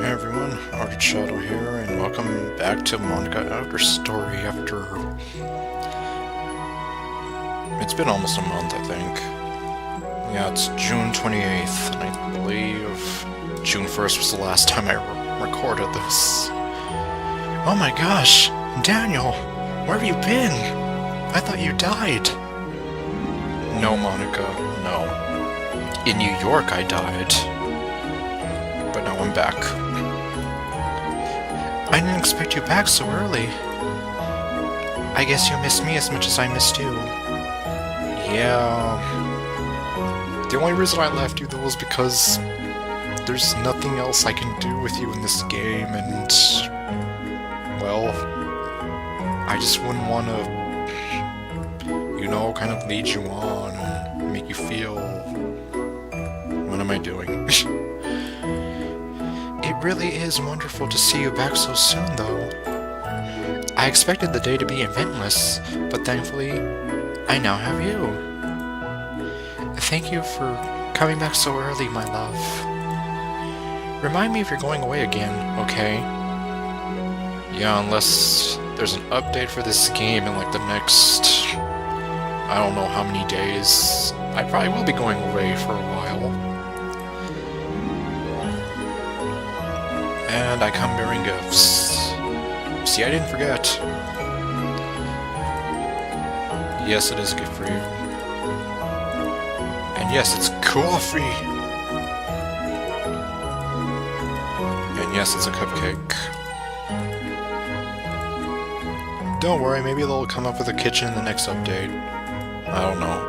Hey everyone, REUPLOAD here, and welcome back to Monika Outer Story after... It's been almost a month, I think. Yeah, it's June 28th, and I believe June 1st was the last time I recorded this. Oh my gosh! Daniel! Where have you been? I thought you died! No, Monika, no. In New York I died. But now I'm back. I didn't expect you back so early. I guess you missed me as much as I missed you. Yeah... The only reason I left you, though, is because there's nothing else I can do with you in this game, and... well... I just wouldn't want to... you know, kind of lead you on and make you feel... What am I doing? It really is wonderful to see you back so soon, though. I expected the day to be eventless, but thankfully, I now have you. Thank you for coming back so early, my love. Remind me if you're going away again, okay? Yeah, unless there's an update for this game in like the next... I don't know how many days. I probably will be going away for a while. And I come bearing gifts. See, I didn't forget. Yes, it is a gift for you. And yes, it's coffee! And yes, it's a cupcake. Don't worry, maybe they'll come up with a kitchen in the next update. I don't know.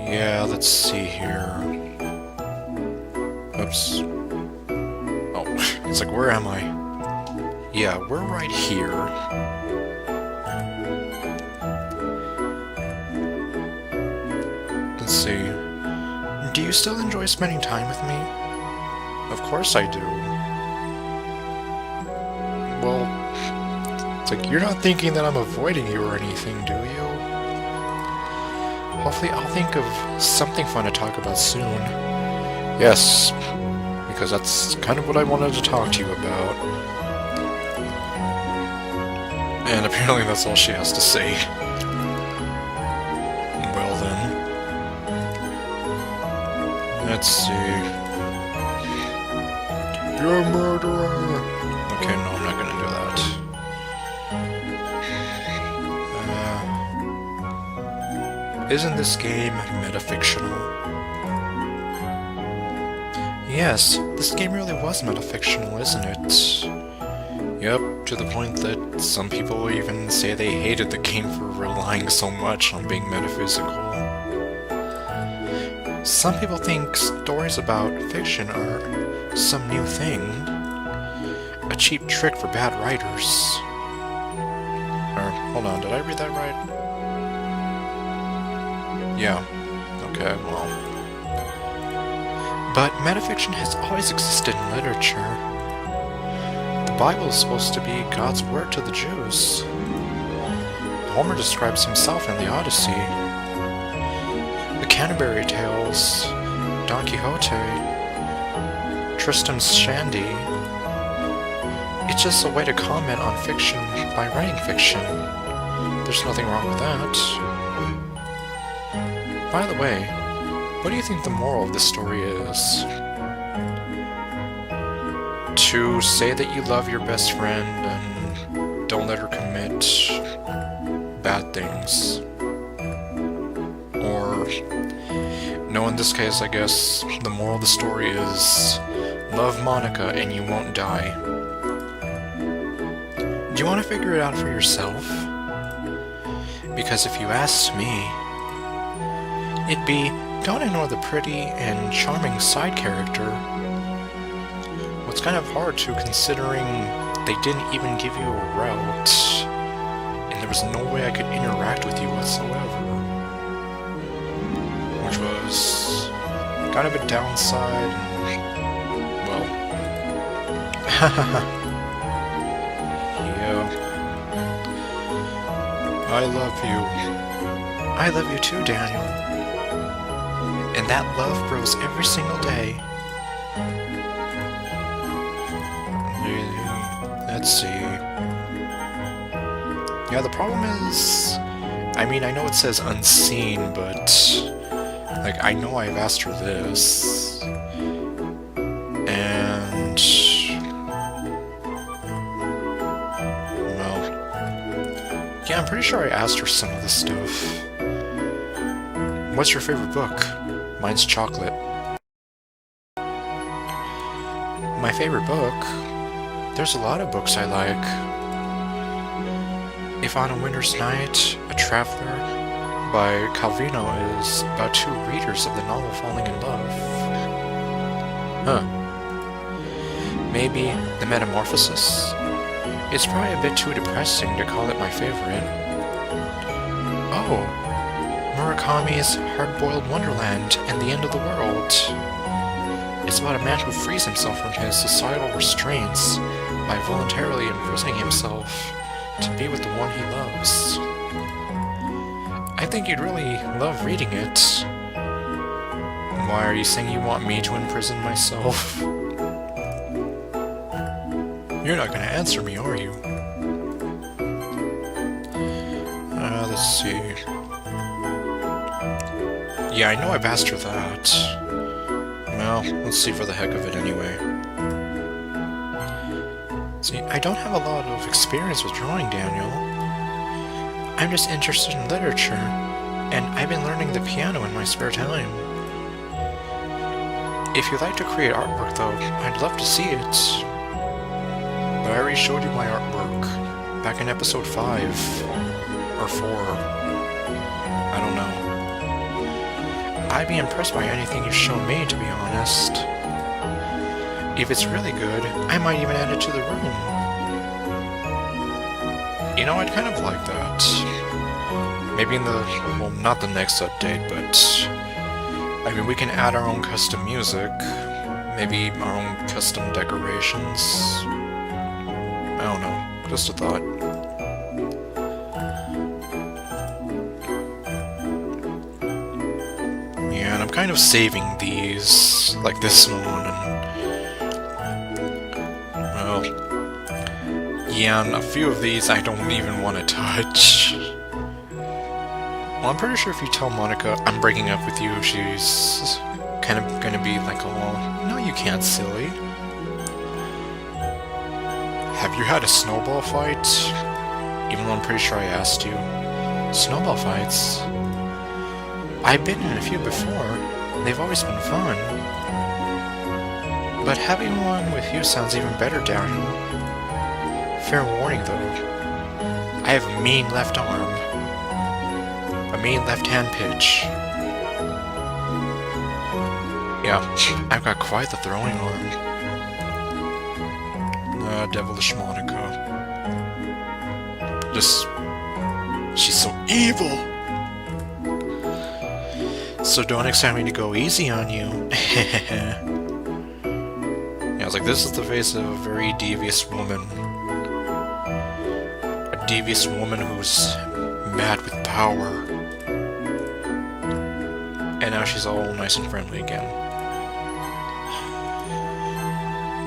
Yeah, let's see here. Oops. Oh, it's like, where am I? Yeah, we're right here. Let's see. Do you still enjoy spending time with me? Of course I do. Well, it's like, you're not thinking that I'm avoiding you or anything, do you? Hopefully I'll think of something fun to talk about soon. Yes, because that's kind of what I wanted to talk to you about. And apparently that's all she has to say. Well then. Let's see. You're a murderer! Okay, no, I'm not gonna do that. Isn't this game metafictional? Yes, this game really was metafictional, isn't it? Yep, to the point that some people even say they hated the game for relying so much on being metaphysical. Some people think stories about fiction are some new thing, a cheap trick for bad writers. Or, hold on, did I read that right? Yeah, okay, well... But metafiction has always existed in literature. The Bible is supposed to be God's word to the Jews. Homer describes himself in the Odyssey. The Canterbury Tales, Don Quixote, Tristram's Shandy. It's just a way to comment on fiction by writing fiction. There's nothing wrong with that. By the way, what do you think the moral of this story is? To say that you love your best friend and don't let her commit bad things. Or, no, in this case, I guess the moral of the story is love Monika and you won't die. Do you want to figure it out for yourself? Because if you ask me, it'd be, don't ignore the pretty and charming side character. What's kind of hard too, considering they didn't even give you a route, and there was no way I could interact with you whatsoever. Which was kind of a downside, and, well... yeah. I love you. I love you too, Daniel. And that love grows every single day. Let's see. Yeah, the problem is... I mean, I know it says unseen, but... like, I know I've asked her this. And... well... yeah, I'm pretty sure I asked her some of this stuff. What's your favorite book? Mine's chocolate. My favorite book? There's a lot of books I like. If on a Winter's Night, A Traveler by Calvino is about two readers of the novel falling in love. Huh. Maybe The Metamorphosis? It's probably a bit too depressing to call it my favorite. Oh! Murakami's Hard-Boiled Wonderland and the End of the World. It's about a man who frees himself from his societal restraints by voluntarily imprisoning himself to be with the one he loves. I think you'd really love reading it. Why are you saying you want me to imprison myself? You're not gonna answer me, are you? Let's see... yeah, I know I've asked her that. Well, let's see for the heck of it anyway. See, I don't have a lot of experience with drawing, Daniel. I'm just interested in literature, and I've been learning the piano in my spare time. If you'd like to create artwork, though, I'd love to see it. But I already showed you my artwork, back in episode 5. Or 4. I don't know. I'd be impressed by anything you show me, to be honest. If it's really good, I might even add it to the room. You know, I'd kind of like that. Maybe in the... well, not the next update, but... I mean, we can add our own custom music. Maybe our own custom decorations. I don't know. Just a thought. Yeah, and I'm kind of saving these, like this one, and... well... yeah, and a few of these I don't even want to touch. Well, I'm pretty sure if you tell Monika I'm breaking up with you, she's kind of gonna be like, oh, no you can't, silly. Have you had a snowball fight? Even though I'm pretty sure I asked you. Snowball fights? I've been in a few before. They've always been fun. But having one with you sounds even better, Daniel. Fair warning, though. I have a mean left arm. A mean left-hand pitch. Yeah, I've got quite the throwing arm. Devilish Monika. Just... she's so evil! So don't expect me to go easy on you. Yeah, I was like, this is the face of a very devious woman. A devious woman who's mad with power. And now she's all nice and friendly again.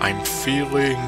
I'm feeling...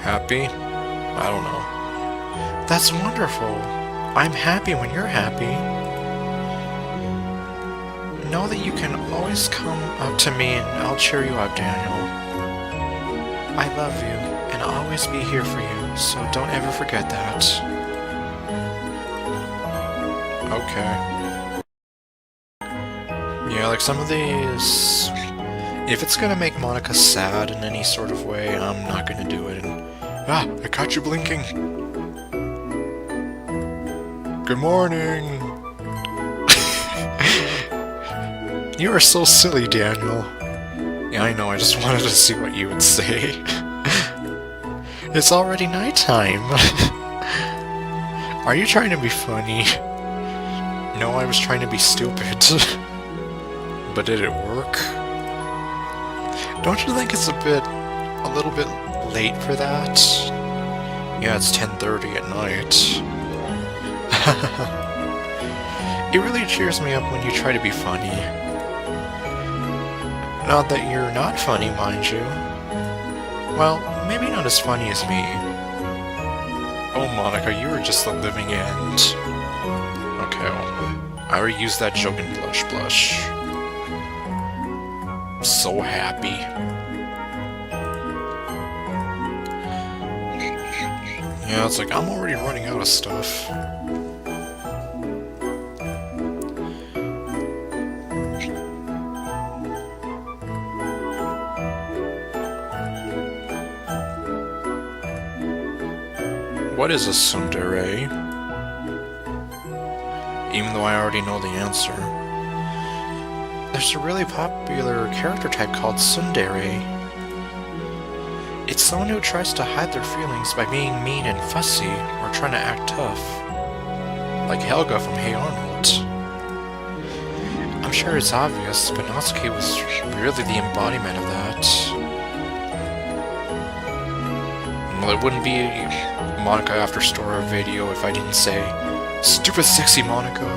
happy? I don't know. That's wonderful. I'm happy when you're happy. Know that you can always come up to me and I'll cheer you up, Daniel. I love you, and I'll always be here for you, so don't ever forget that. Okay. Yeah, like some of these... if it's gonna make Monika sad in any sort of way, I'm not gonna do it. And... ah, I caught you blinking! Good morning! You are so silly, Daniel. Yeah, I know, I just wanted to see what you would say. It's already nighttime! Are you trying to be funny? No, I was trying to be stupid. But did it work? Don't you think it's a little bit late for that? Yeah, it's 10:30 at night. It really cheers me up when you try to be funny. Not that you're not funny, mind you. Well, maybe not as funny as me. Oh, Monika, you are just the living end. Okay, well, I already used that joke in Blush Blush. So happy. Yeah, it's like I'm already running out of stuff. What is a tsundere? Even though I already know the answer. There's a really popular character type called tsundere. It's someone who tries to hide their feelings by being mean and fussy or trying to act tough. Like Helga from Hey Arnold. I'm sure it's obvious, but Natsuki was really the embodiment of that. Well, it wouldn't be Monika After Store video if I didn't say, "Stupid sexy Monika."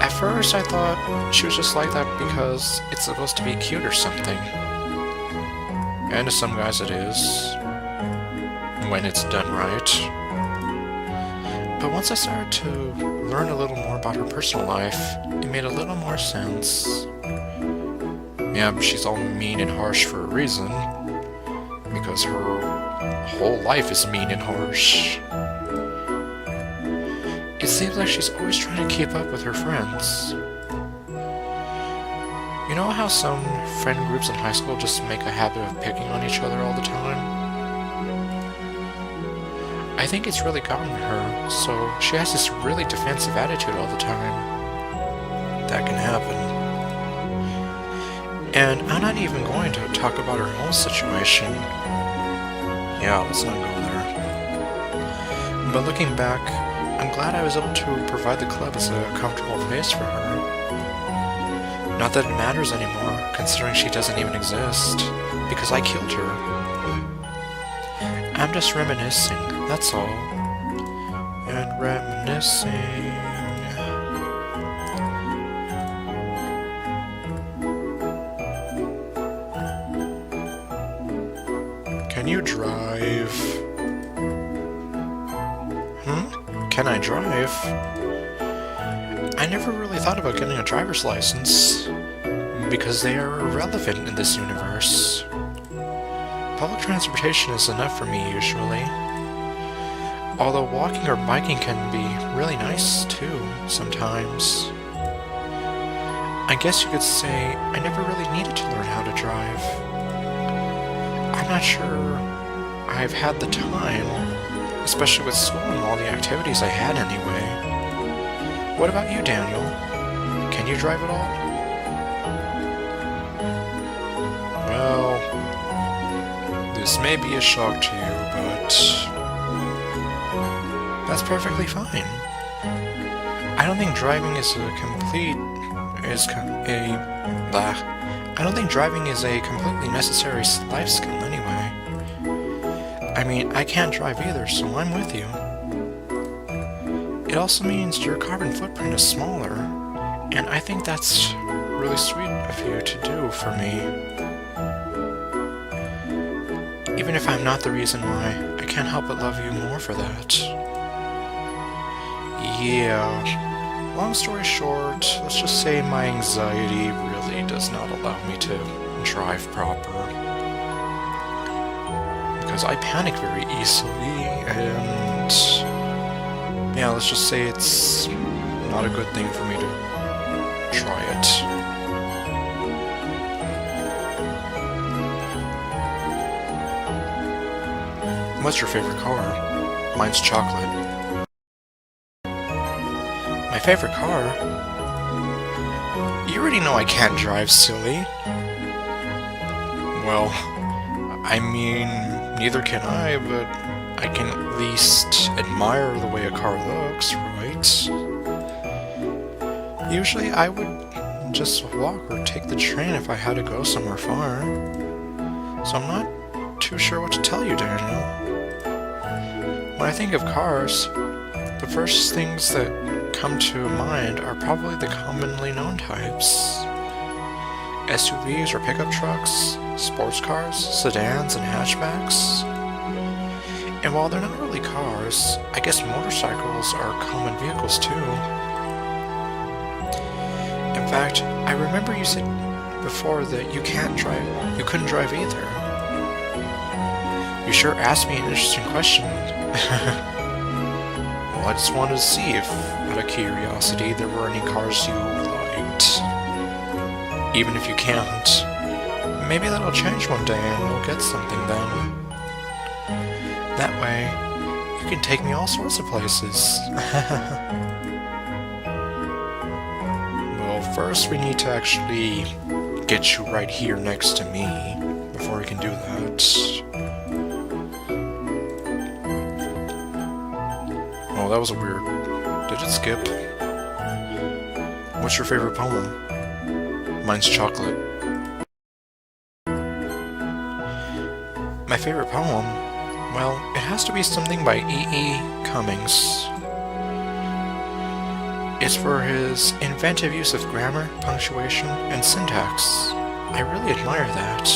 At first I thought she was just like that because it's supposed to be cute or something. And to some guys it is, when it's done right. But once I started to learn a little more about her personal life, it made a little more sense. Yeah, she's all mean and harsh for a reason, because her whole life is mean and harsh. It seems like she's always trying to keep up with her friends. You know how some friend groups in high school just make a habit of picking on each other all the time? I think it's really gotten her, so she has this really defensive attitude all the time. That can happen. And I'm not even going to talk about her whole situation. Yeah, let's not go there. But looking back, I'm glad I was able to provide the club as a comfortable place for her. Not that it matters anymore, considering she doesn't even exist, because I killed her. I'm just reminiscing, that's all. And reminiscing... Can you drive? Can I drive? I never really thought about getting a driver's license, because they are irrelevant in this universe. Public transportation is enough for me usually. Although walking or biking can be really nice too, sometimes. I guess you could say I never really needed to learn how to drive. I'm not sure I've had the time, especially with school and all the activities I had anyway. What about you, Daniel? Can you drive at all? Well, this may be a shock to you, but that's perfectly fine. I don't think driving is I don't think driving is a completely necessary life skill anyway. I mean, I can't drive either, so I'm with you. It also means your carbon footprint is smaller, and I think that's really sweet of you to do for me. Even if I'm not the reason why, I can't help but love you more for that. Yeah, long story short, let's just say my anxiety really does not allow me to drive proper. Because I panic very easily, and yeah, let's just say it's not a good thing for me to try it. What's your favorite color? Mine's chocolate. My favorite car? You already know I can't drive, silly. Well, I mean, neither can I, but I can at least admire the way a car looks, right? Usually I would just walk or take the train if I had to go somewhere far. So I'm not too sure what to tell you, Daniel. When I think of cars, The first things that come to mind are probably the commonly known types. SUVs or pickup trucks, sports cars, sedans, and hatchbacks. And while they're not really cars, I guess motorcycles are common vehicles too. In fact, I remember you said before that you couldn't drive either. You sure asked me an interesting question. Well, I just wanted to see if, out of curiosity, there were any cars you liked. Even if you can't, maybe that'll change one day and we'll get something then. That way, you can take me all sorts of places. Well, first we need to actually get you right here next to me before we can do that. Oh, that was a weird... Did it skip? What's your favorite poem? Mine's chocolate. My favorite poem? Well, it has to be something by E.E. Cummings. It's for his inventive use of grammar, punctuation, and syntax. I really admire that.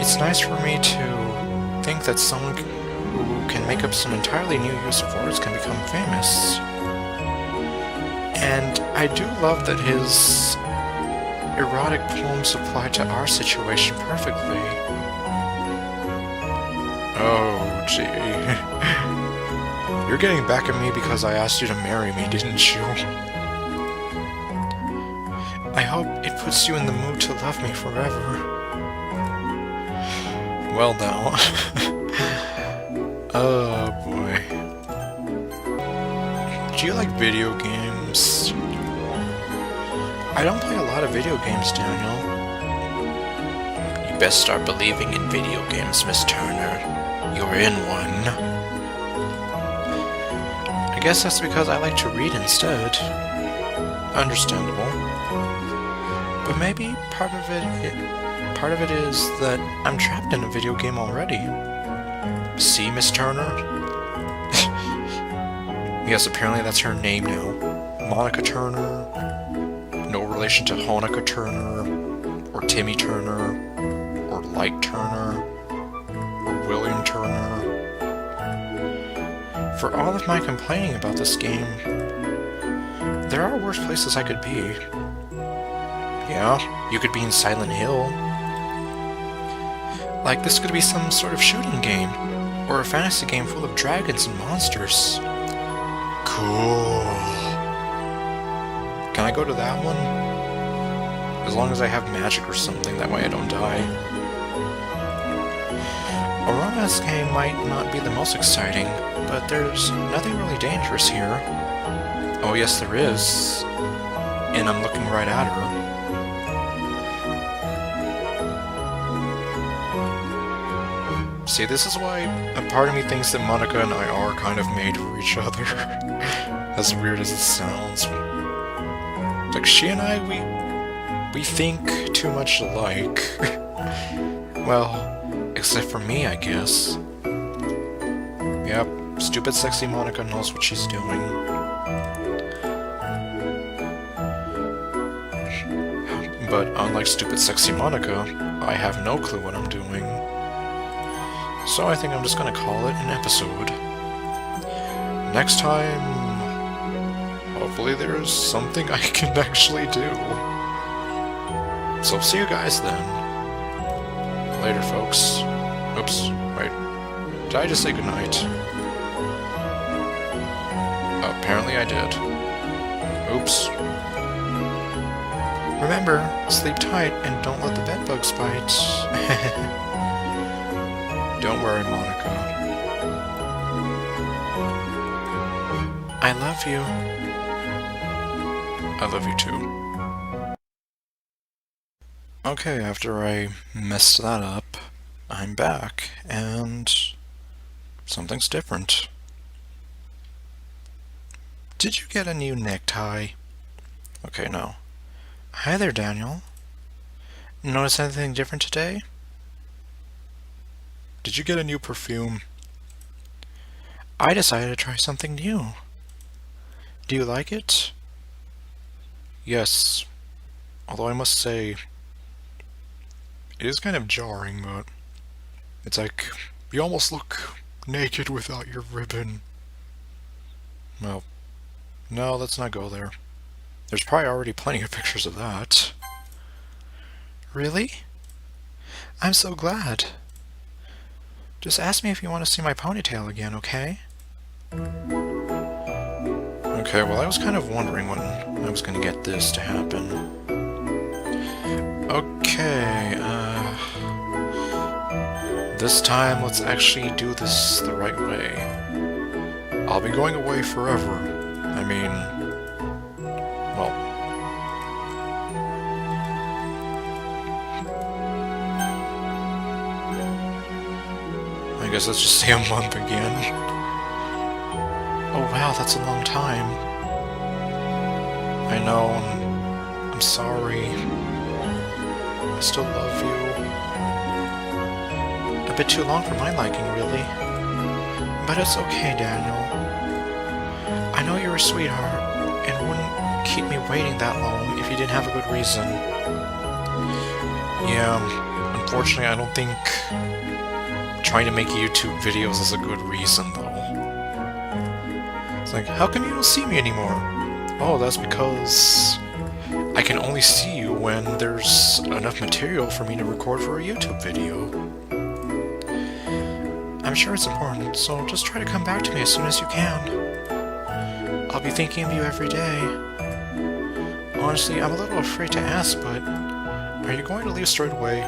It's nice for me to think that someone who can make up some entirely new use of words can become famous. And I do love that his erotic poems apply to our situation perfectly. Oh, gee. You're getting back at me because I asked you to marry me, didn't you? I hope it puts you in the mood to love me forever. Well now. Oh boy. Do you like video games? I don't play a lot of video games, Daniel. You best start believing in video games, Miss Turner. You're in one. I guess that's because I like to read instead. Understandable. But maybe part of it is that I'm trapped in a video game already. See, Miss Turner? Yes, apparently that's her name now. Monika Turner. No relation to Honika Turner, or Timmy Turner, or Light Turner, or William Turner. For all of my complaining about this game, there are worse places I could be. Yeah, you could be in Silent Hill. Like this could be some sort of shooting game, or a fantasy game full of dragons and monsters. Cool. Can I go to that one? As long as I have magic or something, that way I don't die. A romance game might not be the most exciting, but there's nothing really dangerous here. Oh yes, there is. And I'm looking right at her. See, this is why a part of me thinks that Monika and I are kind of made for each other. As weird as it sounds. Like, she and I, we think too much alike. Well, except for me, I guess. Yep, stupid sexy Monika knows what she's doing. But unlike stupid sexy Monika, I have no clue what I'm doing. So I think I'm just gonna call it an episode. Next time, hopefully there's something I can actually do. So see you guys then. Later, folks. Oops, wait. Did I just say goodnight? Apparently I did. Oops. Remember, sleep tight and don't let the bedbugs bite. Don't worry, Monika. I love you. I love you too. Okay, after I messed that up, I'm back, and something's different. Did you get a new necktie? Okay, no. Hi there, Daniel. Notice anything different today? Did you get a new perfume? I decided to try something new. Do you like it? Yes. Although I must say, it is kind of jarring, but it's like, you almost look naked without your ribbon. Well, no, let's not go there. There's probably already plenty of pictures of that. Really? I'm so glad. Just ask me if you want to see my ponytail again, okay? Okay, well I was kind of wondering when I was gonna get this to happen. Okay, this time let's actually do this the right way. I'll be going away forever. I mean, well, I guess let's just say a month again. Oh wow, that's a long time. I know, I'm sorry. I still love you. A bit too long for my liking, really. But it's okay, Daniel. I know you're a sweetheart, and wouldn't keep me waiting that long if you didn't have a good reason. Yeah, unfortunately I don't think trying to make YouTube videos is a good reason, though. It's like, how come you don't see me anymore? Oh, that's because I can only see you when there's enough material for me to record for a YouTube video. I'm sure it's important, so just try to come back to me as soon as you can. I'll be thinking of you every day. Honestly, I'm a little afraid to ask, but are you going to leave straight away?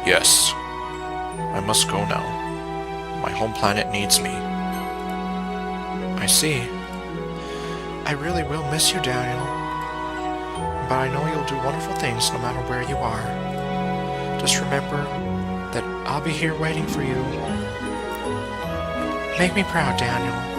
Yes. I must go now. My home planet needs me. I see. I really will miss you, Daniel. But I know you'll do wonderful things no matter where you are. Just remember that I'll be here waiting for you. Make me proud, Daniel.